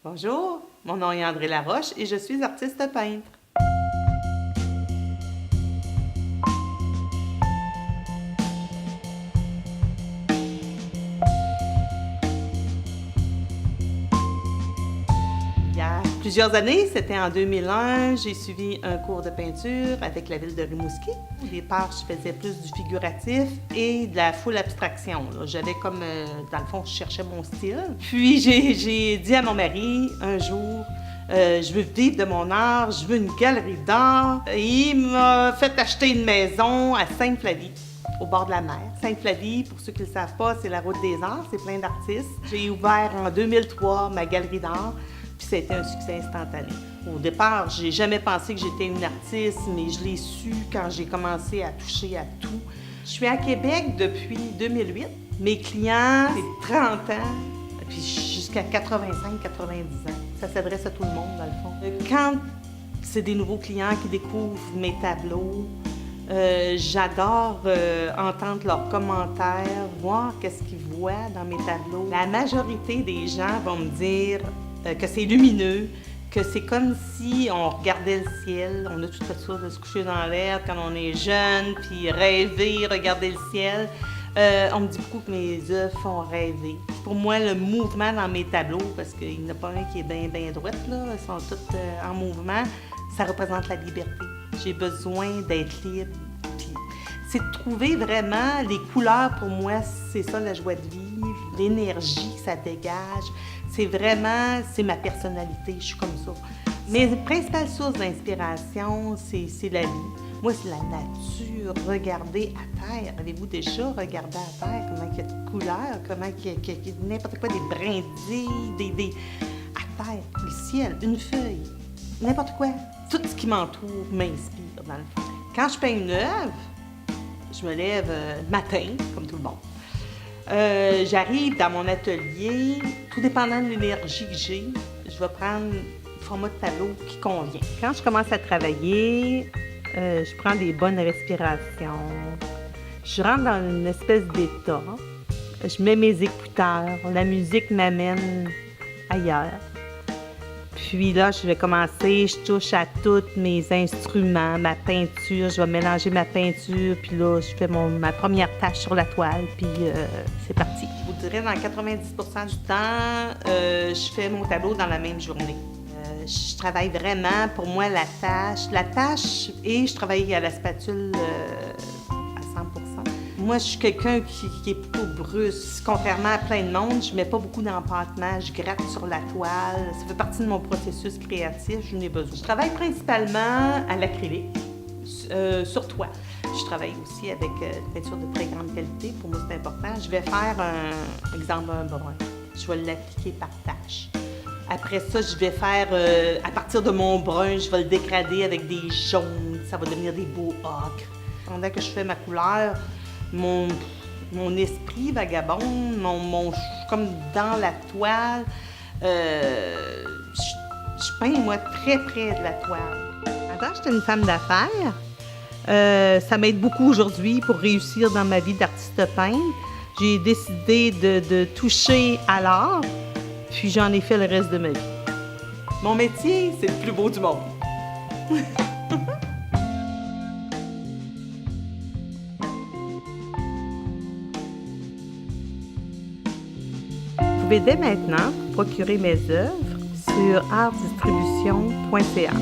Bonjour, mon nom est André Laroche et je suis artiste peintre. Il y a plusieurs années, c'était en 2001, j'ai suivi un cours de peinture avec la ville de Rimouski. Au départ, je faisais plus du figuratif et de la full abstraction. J'avais comme, dans le fond, je cherchais mon style. Puis j'ai dit à mon mari un jour, je veux vivre de mon art, je veux une galerie d'art. Et il m'a fait acheter une maison à Sainte-Flavie, au bord de la mer. Sainte-Flavie, pour ceux qui ne le savent pas, c'est la route des arts, c'est plein d'artistes. J'ai ouvert en 2003 ma galerie d'art. Puis ça a été un succès instantané. Au départ, j'ai jamais pensé que j'étais une artiste, mais je l'ai su quand j'ai commencé à toucher à tout. Je suis à Québec depuis 2008. Mes clients, c'est 30 ans, puis jusqu'à 85, 90 ans. Ça s'adresse à tout le monde, dans le fond. Quand c'est des nouveaux clients qui découvrent mes tableaux, j'adore entendre leurs commentaires, voir qu'est-ce qu'ils voient dans mes tableaux. La majorité des gens vont me dire que c'est lumineux, que c'est comme si on regardait le ciel. On a tout fait ça, de se coucher dans l'air quand on est jeune, puis rêver, regarder le ciel. On me dit beaucoup que mes œuvres font rêver. Pour moi, le mouvement dans mes tableaux, parce qu'il n'y en a pas un qui est bien droite, là, ils sont tous en mouvement, ça représente la liberté. J'ai besoin d'être libre. Puis c'est de trouver vraiment les couleurs, pour moi, c'est ça la joie de vivre, l'énergie que ça dégage. C'est vraiment, c'est ma personnalité, je suis comme ça. Mes principales sources d'inspiration, c'est la vie. Moi, c'est la nature. Regardez à terre. Avez-vous déjà regardé à terre comment il y a de couleurs, comment il y a n'importe quoi, des brindilles, à terre, le ciel, une feuille, n'importe quoi. Tout ce qui m'entoure m'inspire, dans le fond. Quand je peins une œuvre, je me lève le matin, comme tout le monde. J'arrive dans mon atelier, tout dépendant de l'énergie que j'ai, je vais prendre le format de tableau qui convient. Quand je commence à travailler, je prends des bonnes respirations. Je rentre dans une espèce d'état. Je mets mes écouteurs, la musique m'amène ailleurs. Puis là, je vais commencer, je touche à tous mes instruments, ma peinture, je vais mélanger ma peinture, puis là, je fais ma première tâche sur la toile, puis c'est parti. Je vous dirais, dans 90% du temps, je fais mon tableau dans la même journée. Je travaille vraiment, pour moi, la tâche, et je travaille à la spatule à 100%. Moi, je suis quelqu'un qui est plutôt brusque. Contrairement à plein de monde, je ne mets pas beaucoup d'empattement, je gratte sur la toile. Ça fait partie de mon processus créatif, je n'ai besoin. Je travaille principalement à l'acrylique, sur toile. Je travaille aussi avec peinture de très grande qualité, pour moi c'est important. Je vais faire un exemple, un brun. Je vais l'appliquer par tâche. Après ça, je vais faire, à partir de mon brun, je vais le dégrader avec des jaunes. Ça va devenir des beaux ocres. Pendant que je fais ma couleur, mon esprit vagabonde, comme dans la toile, je peins, moi, très près de la toile. Avant, j'étais une femme d'affaires. Ça m'aide beaucoup aujourd'hui pour réussir dans ma vie d'artiste peintre. J'ai décidé de toucher à l'art, puis j'en ai fait le reste de ma vie. Mon métier, c'est le plus beau du monde. Vous pouvez dès maintenant procurer mes œuvres sur artdistribution.ca.